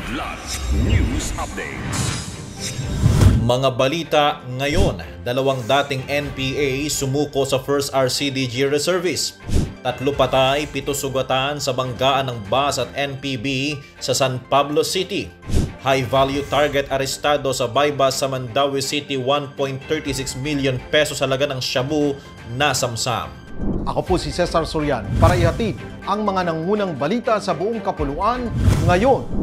Kidlat News Updates. Mga balita ngayon, dalawang dating NPA sumuko sa 1st RCDG Reservist. 3 patay, 7 sugatan sa banggaan ng bus at NPB sa San Pablo City. High-value target arestado sa Baybas sa Mandaue City, 1.36 million pesos halaga ng shabu na samsam. Ako po si Cesar Sorian para ihatid ang mga nangunang balita sa buong kapuluan ngayon.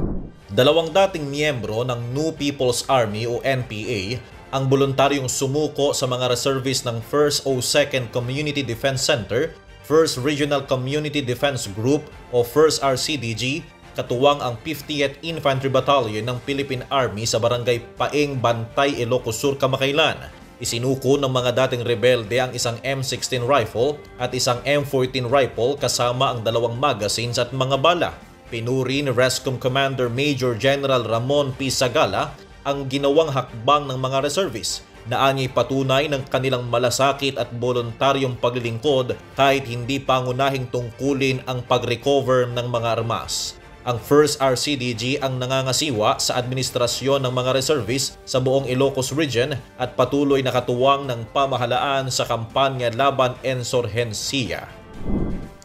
Dalawang dating miyembro ng New People's Army o NPA ang voluntaryong sumuko sa mga reservists ng 1st o 2nd Community Defense Center, 1st Regional Community Defense Group o 1st RCDG, katuwang ang 50th Infantry Battalion ng Philippine Army sa Barangay Paeng, Bantay, Ilocos Sur, Kamakailan. Isinuko ng mga dating rebelde ang isang M16 rifle at isang M14 rifle kasama ang 2 magazines at mga bala. Pinuri ni RESCOM Commander Major General Ramon P. Sagala ang ginawang hakbang ng mga reservists na anya'y patunay ng kanilang malasakit at voluntaryong paglilingkod kahit hindi pangunahing tungkulin ang pag-recover ng mga armas. Ang 1st RCDG ang nangangasiwa sa administrasyon ng mga reservists sa buong Ilocos Region at patuloy na katuwang ng pamahalaan sa kampanya laban insurhensiya.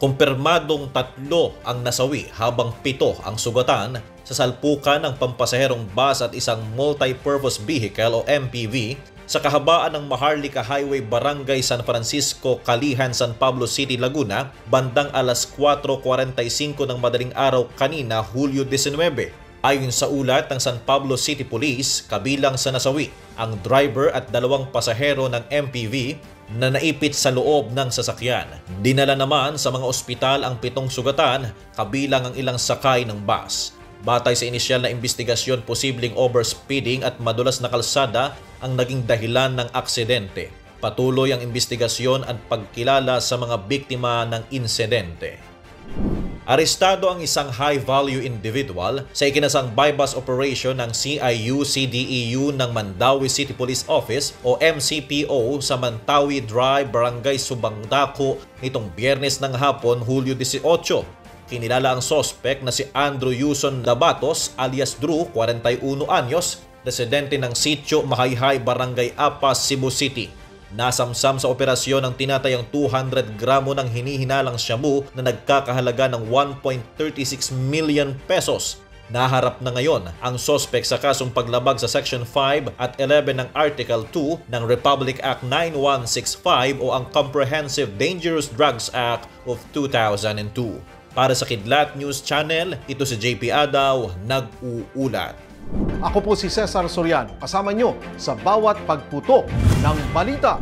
Kumpirmadong 3 ang nasawi habang 7 ang sugatan sa salpukan ng pampasaherong bus at isang multi-purpose vehicle o MPV sa kahabaan ng Maharlika Highway, Barangay San Francisco, Kalihan, San Pablo City, Laguna, bandang alas 4:45 ng madaling araw kanina, Hulyo 19. Ayon sa ulat ng San Pablo City Police, kabilang sa nasawi ang driver at 2 pasahero ng MPV na naipit sa loob ng sasakyan. Dinala naman sa mga ospital ang 7 sugatan, kabilang ang ilang sakay ng bus. Batay sa inisyal na investigasyon, posibleng overspeeding at madulas na kalsada ang naging dahilan ng aksidente. Patuloy ang investigasyon at pagkilala sa mga biktima ng insidente. Arestado ang isang high-value individual sa ikinasang bypass operation ng CIU-CDEU ng Mandaue City Police Office o MCPO sa Mantawi Drive, Barangay Subangdako nitong Biyernes ng hapon, Hulyo 18. Kinilala ang sospek na si Andrew Yuson Labatos alias Drew, 41 anyos, residente ng Sitio Mahayhay, Barangay Apas, Cebu City. Nasamsam sa operasyon ang tinatayang 200 gramo ng hinihinalang shabu na nagkakahalaga ng 1.36 million pesos. Naharap na ngayon ang sospek sa kasong paglabag sa Section 5 at 11 ng Article 2 ng Republic Act 9165 o ang Comprehensive Dangerous Drugs Act of 2002. Para sa Kidlat News Channel, ito si JP Adaw, nag-uulat. Ako po si Cesar Sorian, kasama nyo sa bawat pagputo ng balita.